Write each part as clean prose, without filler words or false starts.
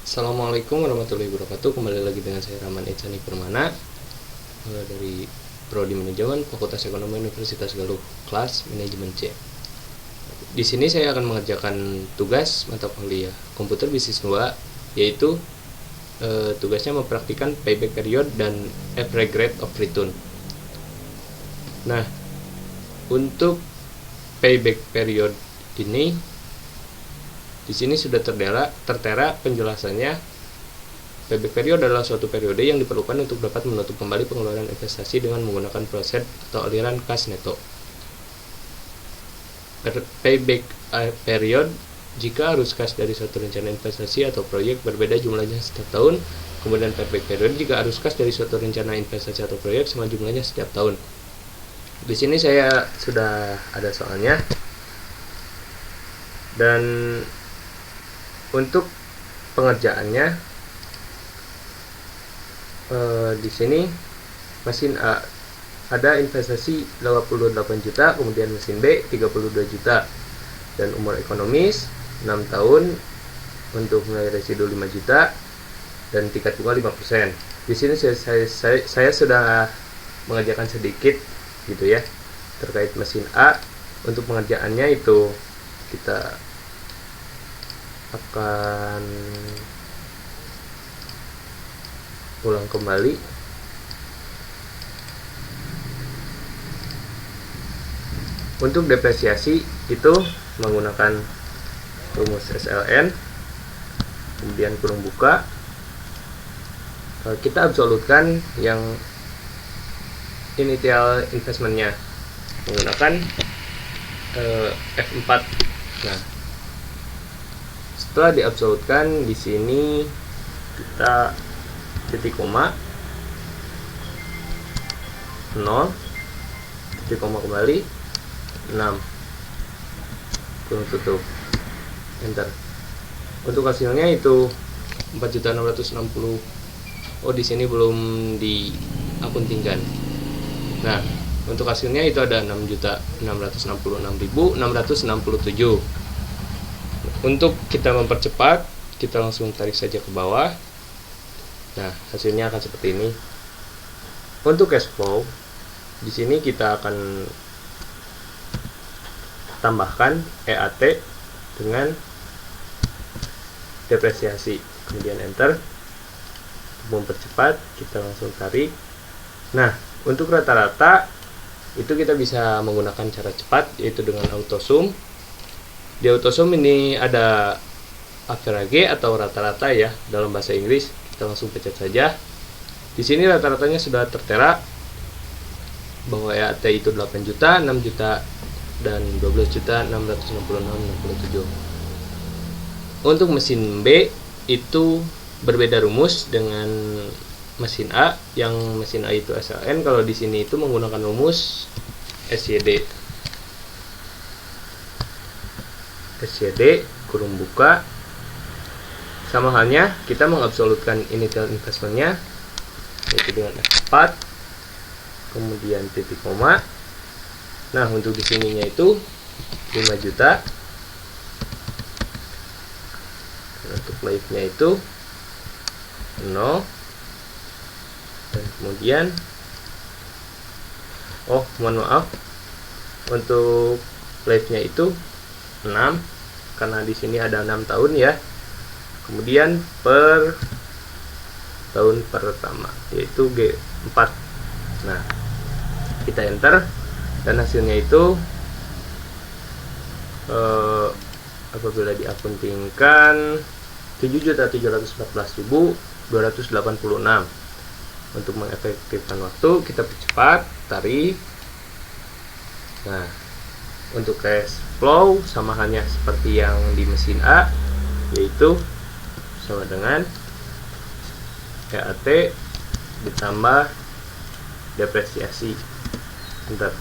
Assalamualaikum warahmatullahi wabarakatuh. Kembali lagi dengan saya Rahman Echani Permana dari Prodi Manajemen Fakultas Ekonomi Universitas Galuh, kelas Manajemen C. Di sini saya akan mengerjakan tugas mata kuliah Komputer Bisnis 2, yaitu tugasnya mempraktikkan payback period dan average rate of return. Nah, untuk payback period ini di sini sudah tertera penjelasannya. Payback period adalah suatu periode yang diperlukan untuk dapat menutup kembali pengeluaran investasi dengan menggunakan proses atau aliran kas neto. Payback period jika arus kas dari suatu rencana investasi atau proyek berbeda jumlahnya setiap tahun. Kemudian payback period jika arus kas dari suatu rencana investasi atau proyek sama jumlahnya setiap tahun. Di sini saya sudah ada soalnya. Dan untuk pengerjaannya di sini mesin A ada investasi 88 juta, kemudian mesin B 32 juta, dan umur ekonomis 6 tahun untuk nilai residu 5 juta dan tingkat bunga 5%. Di sini saya sudah mengerjakan sedikit gitu ya terkait mesin A. Untuk pengerjaannya itu kita akan ulang kembali. Untuk depresiasi itu menggunakan rumus SLN, kemudian kurung buka, kita absolutkan yang initial investmentnya menggunakan F4. Nah, setelah diabsolutkan di sini kita titik koma 0, titik koma kembali 6, kurung tutup, enter. Untuk hasilnya itu 4.660. Oh, di sini belum diakuntingkan. Nah, untuk hasilnya itu ada 6.666.667. Untuk kita mempercepat, kita langsung tarik saja ke bawah. Nah, hasilnya akan seperti ini. Untuk cash flow, di sini kita akan tambahkan EAT dengan depresiasi. Kemudian enter. Untuk mempercepat, kita langsung tarik. Nah, untuk rata-rata itu kita bisa menggunakan cara cepat, yaitu dengan autosum. Di autosum ini ada average atau rata-rata ya dalam bahasa Inggris. Kita langsung pencet saja. Di sini rata-ratanya sudah tertera bahwa EAT itu 8 juta, 6 juta, dan 12 juta 666,67. Untuk mesin B itu berbeda rumus dengan mesin A. Yang mesin A itu SLN, kalau di sini itu menggunakan rumus SYD. SYD kurung buka, sama halnya kita mengabsolutkan initial investmentnya yaitu dengan F4, kemudian titik koma. Nah, untuk di sininya itu 5 juta. Untuk live-nya itu 0, dan kemudian mohon maaf, untuk live-nya itu 6 karena di sini ada 6 tahun ya. Kemudian per tahun pertama yaitu G4. Nah, kita enter dan hasilnya itu apabila diakuntingkan 7.714.286. Untuk mengefektifkan waktu, kita percepat, tarik. Nah, untuk cash flow sama halnya seperti yang di mesin A, yaitu sama dengan EAT ditambah depresiasi. Enter.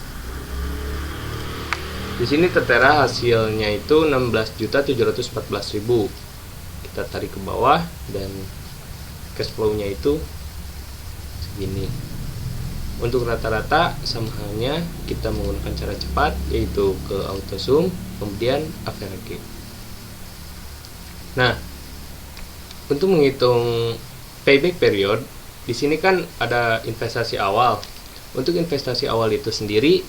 Di sini tertera hasilnya itu 16.714.000. Kita tarik ke bawah dan cash flow-nya itu segini. Untuk rata-rata sama halnya kita menggunakan cara cepat, yaitu ke autosum kemudian average. Nah, untuk menghitung payback period, di sini kan ada investasi awal. Untuk investasi awal itu sendiri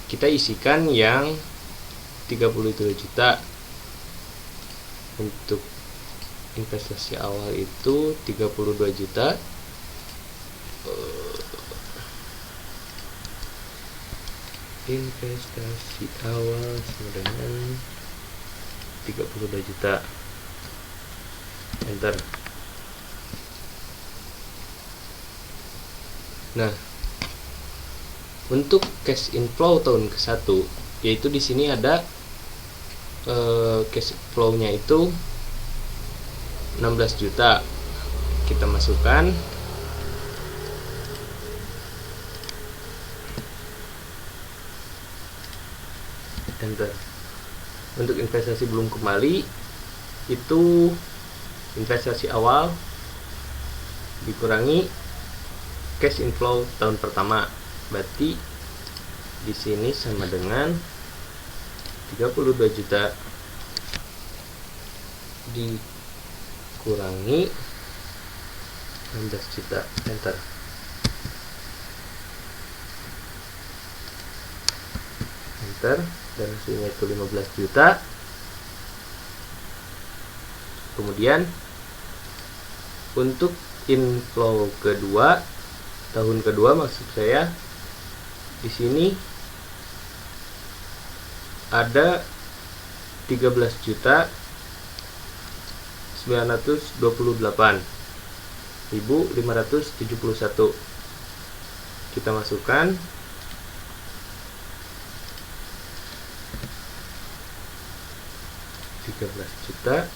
kita isikan yang 32 juta. Untuk investasi awal itu 32 juta. Investasi awal sama dengan 32 juta. Enter. Nah, untuk cash inflow tahun ke-1, yaitu di sini ada cash flow-nya itu 16 juta. Kita masukkan. Enter. Untuk investasi belum kembali itu investasi awal dikurangi cash inflow tahun pertama, berarti di sini sama dengan 32 juta dikurangi 16 juta. Enter. Enter, dan hasilnya itu 15 juta. Kemudian untuk inflow kedua, tahun kedua maksud saya, di sini ada 13 juta 928.571. Kita masukkan. Juta.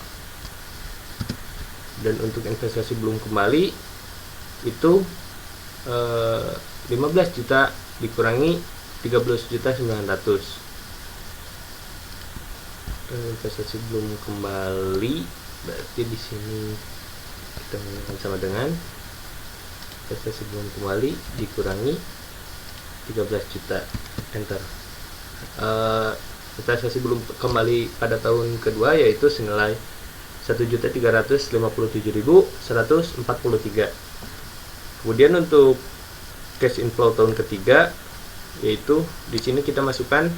Dan untuk investasi belum kembali itu 15 juta dikurangi 13 juta 900. Investasi belum kembali berarti di sini kita menggunakan sama dengan investasi belum kembali dikurangi 13 juta. Enter. Investasi belum kembali pada tahun kedua yaitu senilai 1.357.143. Kemudian untuk cash inflow tahun ketiga, yaitu di sini kita masukkan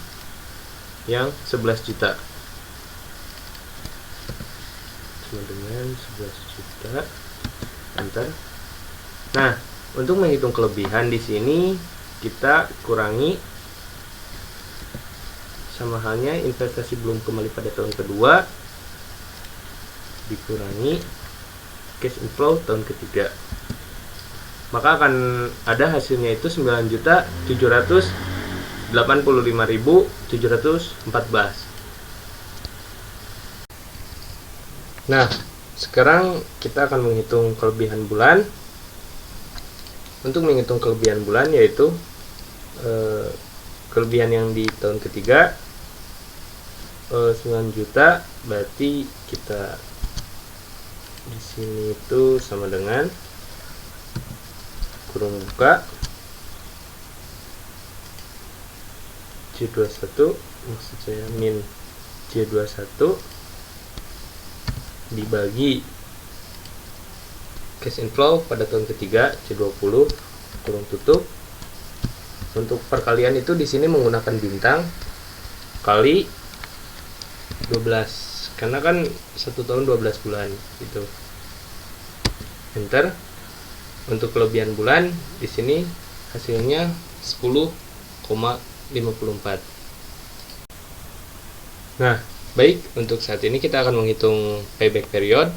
yang 11 juta. Sama dengan 11 juta. Enter. Nah, untuk menghitung kelebihan di sini kita kurangi sama halnya investasi belum kembali pada tahun kedua dikurangi cash inflow tahun ketiga, maka akan ada hasilnya itu 9.785.714. Nah, sekarang kita akan menghitung kelebihan bulan. Untuk menghitung kelebihan bulan yaitu kelebihan yang di tahun ketiga 9 juta, berarti kita di sini itu sama dengan kurung buka J21, maksud saya min J21 dibagi cash inflow pada tahun ketiga J20 kurung tutup. Untuk perkalian itu di sini menggunakan bintang kali 12 karena kan 1 tahun 12 bulan gitu. Enter. Untuk kelebihan bulan di sini hasilnya 10,54. Nah, baik, untuk saat ini kita akan menghitung payback period.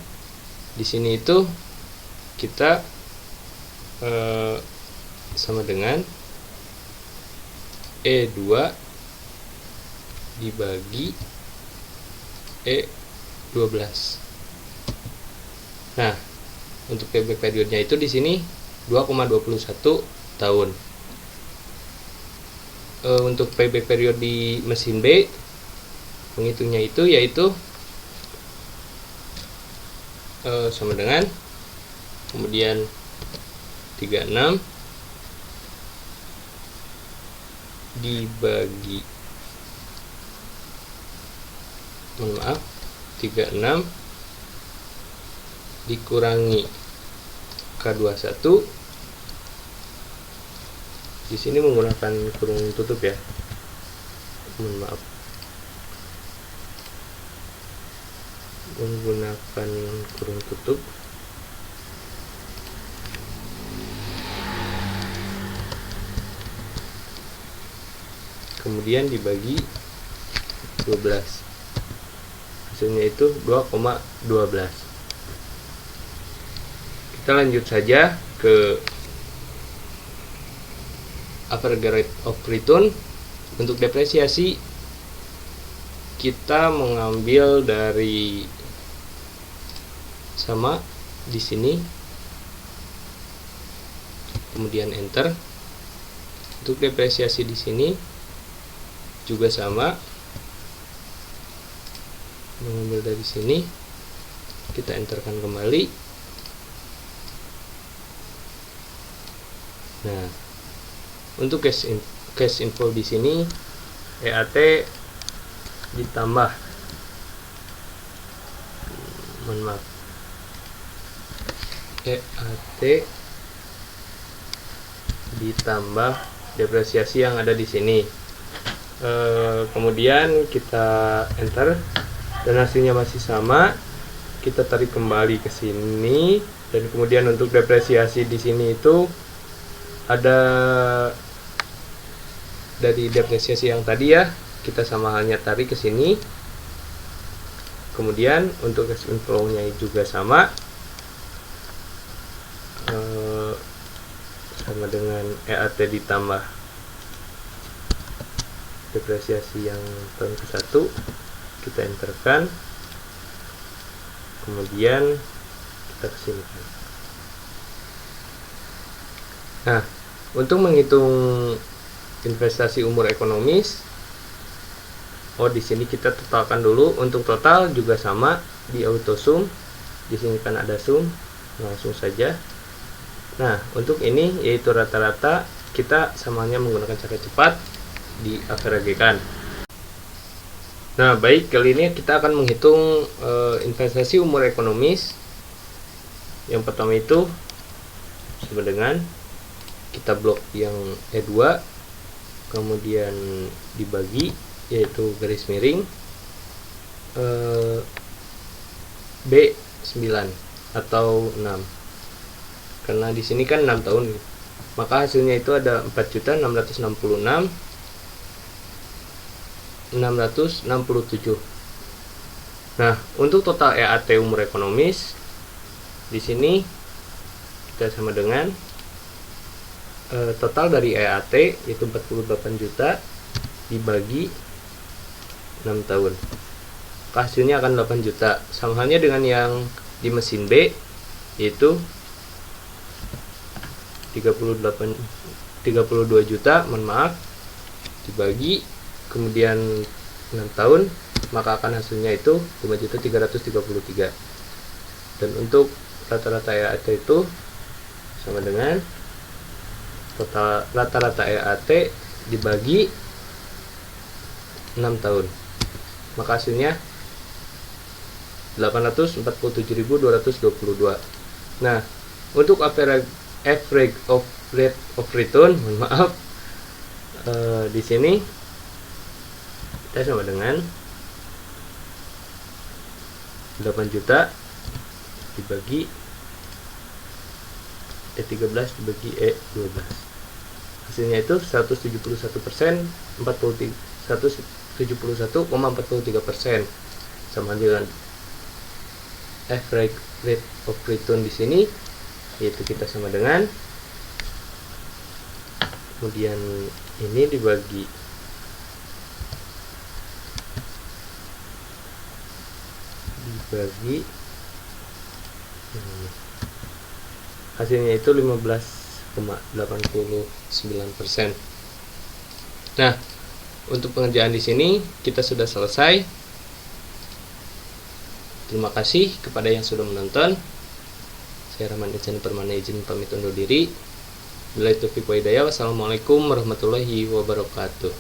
Di sini itu kita sama dengan E2 dibagi E12. Nah, untuk payback periodnya itu di sini 2,21 tahun. Untuk payback period di mesin B menghitungnya itu yaitu sama dengan kemudian 36 dibagi 36 dikurangi K21. Di sini menggunakan kurung tutup ya. Mohon maaf. Menggunakan kurung tutup. Kemudian dibagi 12. Hasilnya itu 2,12. Kita lanjut saja ke average rate of return. Untuk depresiasi kita mengambil dari sama di sini, kemudian enter. Untuk depresiasi di sini juga sama, mengambil dari sini, kita enterkan kembali. Nah, untuk cash inflow di sini EAT ditambah, mohon maaf, EAT ditambah depresiasi yang ada di sini. Kemudian kita enter dan hasilnya masih sama. Kita tarik kembali ke sini dan kemudian untuk depresiasi di sini itu ada dari depresiasi yang tadi ya, kita sama halnya tarik ke sini. Kemudian untuk cash inflow-nya juga sama, sama dengan EAT ditambah depresiasi yang tahun ke-1, kita enterkan, kemudian kita kesini. Nah, untuk menghitung investasi umur ekonomis, di sini kita totalkan dulu. Untuk total juga sama di auto sum. Di sini kan ada sum, langsung saja. Nah, untuk ini yaitu rata-rata, kita samanya menggunakan cara cepat di average-kan. Nah, baik, kali ini kita akan menghitung investasi umur ekonomis. Yang pertama itu sama dengan kita blok yang E2, kemudian dibagi, yaitu garis miring B9 atau 6, karena di sini kan 6 tahun, maka hasilnya itu ada 4.666.667. Nah, untuk total EAT umur ekonomis di sini kita sama dengan total dari EAT itu 48 juta dibagi 6 tahun. Hasilnya akan 8 juta. Sama halnya dengan yang di mesin B, yaitu 32 juta, mohon maaf, dibagi kemudian 6 tahun, maka akan hasilnya itu 5.333. Dan untuk rata-rata EAT itu sama dengan total rata-rata EAT dibagi 6 tahun, maka hasilnya 847.222. Nah, untuk average of rate of return, mohon maaf, di sini kita sama dengan 8 juta dibagi E13 dibagi E12, hasilnya itu 171%, 171,43%, sama dengan average rate of return di sini, yaitu kita sama dengan, kemudian ini dibagi hasilnya itu 15,89%. Nah, untuk pengerjaan di sini kita sudah selesai. Terima kasih kepada yang sudah menonton. Saya Rahman Ihsan Permana izin pamit undur diri. Wassalamualaikum warahmatullahi wabarakatuh.